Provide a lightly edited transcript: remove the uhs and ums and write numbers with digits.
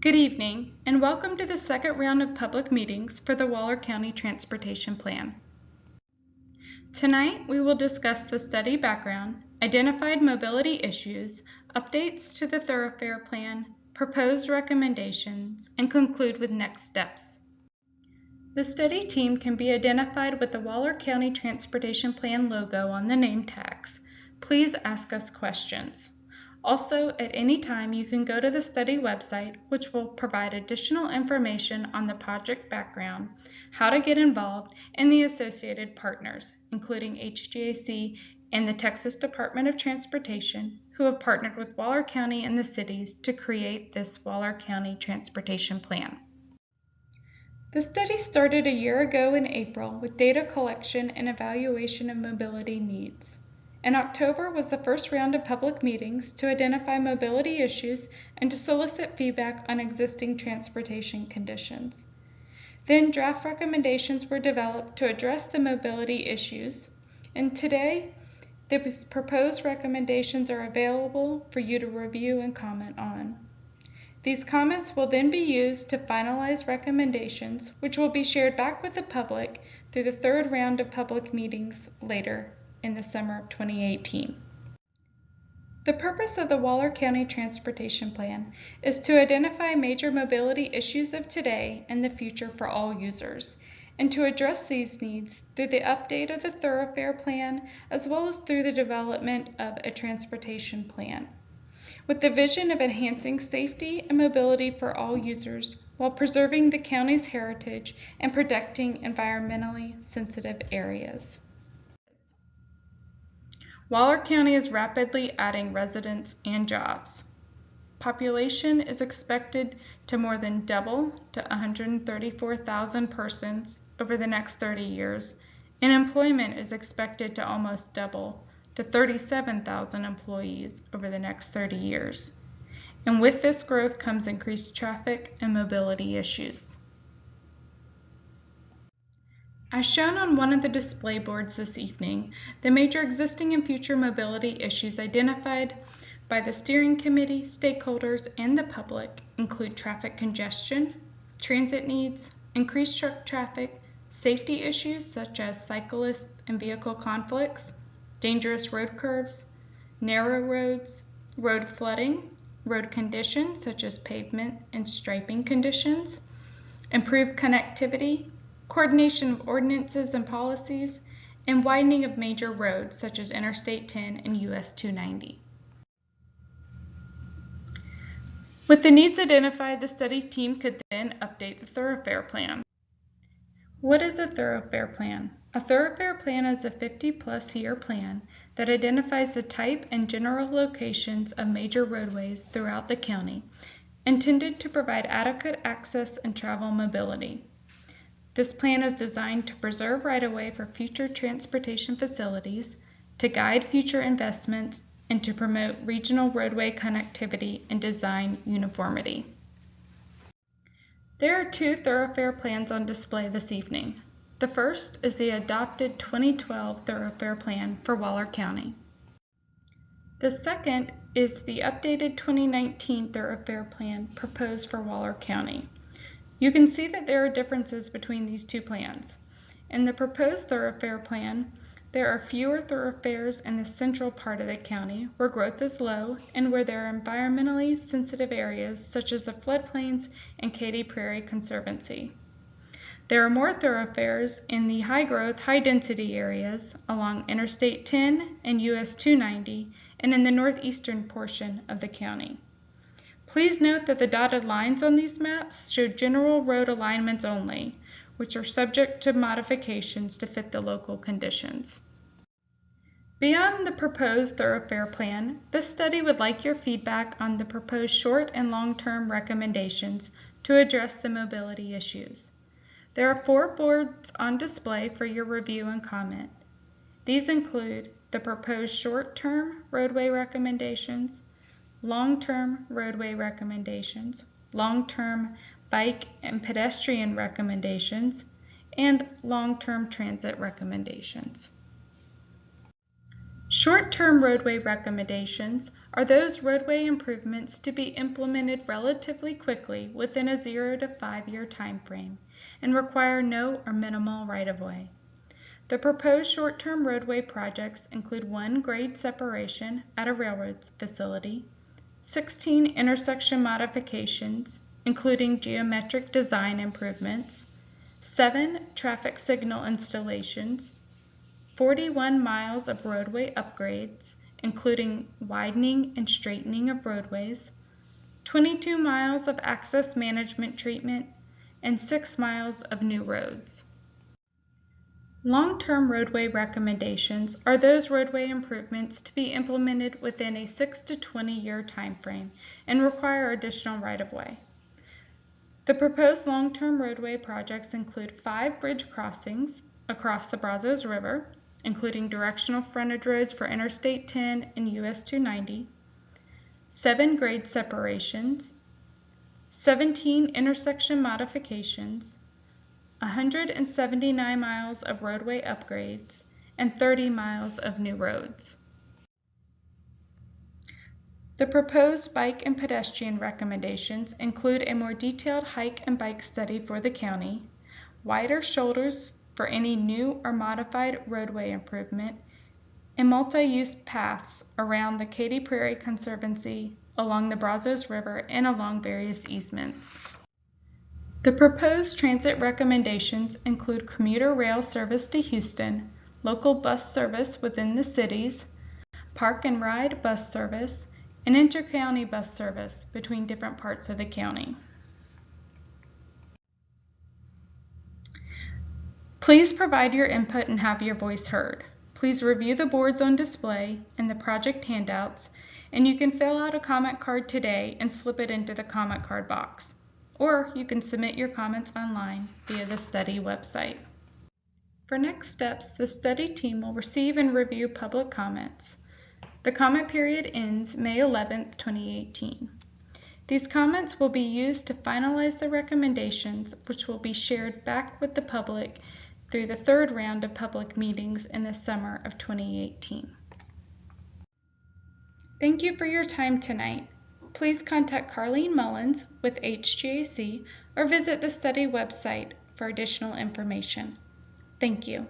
Good evening, and welcome to the second round of public meetings for the Waller County Transportation Plan. Tonight, we will discuss the study background, identified mobility issues, updates to the thoroughfare plan, proposed recommendations, and conclude with next steps. The study team can be identified with the Waller County Transportation Plan logo on the name tags. Please ask us questions. Also, at any time, you can go to the study website, which will provide additional information on the project background, how to get involved, and the associated partners, including HGAC and the Texas Department of Transportation, who have partnered with Waller County and the cities to create this Waller County Transportation Plan. The study started a year ago in April with data collection and evaluation of mobility needs. In October was the first round of public meetings to identify mobility issues and to solicit feedback on existing transportation conditions. Then draft recommendations were developed to address the mobility issues, and today the proposed recommendations are available for you to review and comment on. These comments will then be used to finalize recommendations, which will be shared back with the public through the third round of public meetings later in the summer of 2018. The purpose of the Waller County Transportation Plan is to identify major mobility issues of today and the future for all users, and to address these needs through the update of the thoroughfare plan as well as through the development of a transportation plan, with the vision of enhancing safety and mobility for all users while preserving the county's heritage and protecting environmentally sensitive areas. Waller County is rapidly adding residents and jobs. Population is expected to more than double to 134,000 persons over the next 30 years, and employment is expected to almost double to 37,000 employees over the next 30 years. And with this growth comes increased traffic and mobility issues. As shown on one of the display boards this evening, the major existing and future mobility issues identified by the steering committee, stakeholders, and the public include traffic congestion, transit needs, increased truck traffic, safety issues such as cyclists and vehicle conflicts, dangerous road curves, narrow roads, road flooding, road conditions such as pavement and striping conditions, improved connectivity, coordination of ordinances and policies, and widening of major roads such as Interstate 10 and US 290. With the needs identified, the study team could then update the thoroughfare plan. What is a thoroughfare plan? A thoroughfare plan is a 50-plus year plan that identifies the type and general locations of major roadways throughout the county, intended to provide adequate access and travel mobility. This plan is designed to preserve right-of-way for future transportation facilities, to guide future investments, and to promote regional roadway connectivity and design uniformity. There are two thoroughfare plans on display this evening. The first is the adopted 2012 thoroughfare plan for Waller County. The second is the updated 2019 thoroughfare plan proposed for Waller County. You can see that there are differences between these two plans. In the proposed thoroughfare plan, there are fewer thoroughfares in the central part of the county where growth is low and where there are environmentally sensitive areas such as the floodplains and Katy Prairie Conservancy. There are more thoroughfares in the high-growth, high-density areas along Interstate 10 and US 290 and in the northeastern portion of the county. Please note that the dotted lines on these maps show general road alignments only, which are subject to modifications to fit the local conditions. Beyond the proposed thoroughfare plan, this study would like your feedback on the proposed short and long-term recommendations to address the mobility issues. There are 4 boards on display for your review and comment. These include the proposed short-term roadway recommendations, long-term roadway recommendations, long-term bike and pedestrian recommendations, and long-term transit recommendations. Short-term roadway recommendations are those roadway improvements to be implemented relatively quickly within a 0 to 5 year time frame and require no or minimal right-of-way. The proposed short-term roadway projects include 1 grade separation at a railroad facility, 16 intersection modifications, including geometric design improvements, 7 traffic signal installations, 41 miles of roadway upgrades, including widening and straightening of roadways, 22 miles of access management treatment, and 6 miles of new roads. Long-term roadway recommendations are those roadway improvements to be implemented within a 6 to 20 year time frame and require additional right-of-way. The proposed long-term roadway projects include 5 bridge crossings across the Brazos River, including directional frontage roads for Interstate 10 and US 290, 7 grade separations, 17 intersection modifications, 179 miles of roadway upgrades, and 30 miles of new roads. The proposed bike and pedestrian recommendations include a more detailed hike and bike study for the county, wider shoulders for any new or modified roadway improvement, and multi-use paths around the Katy Prairie Conservancy, along the Brazos River, and along various easements. The proposed transit recommendations include commuter rail service to Houston, local bus service within the cities, park and ride bus service, and inter-county bus service between different parts of the county. Please provide your input and have your voice heard. Please review the boards on display and the project handouts, and you can fill out a comment card today and slip it into the comment card box. Or you can submit your comments online via the study website. For next steps, the study team will receive and review public comments. The comment period ends May 11, 2018. These comments will be used to finalize the recommendations, which will be shared back with the public through the 3rd round of public meetings in the summer of 2018. Thank you for your time tonight. Please contact Carlene Mullins with HGAC or visit the study website for additional information. Thank you.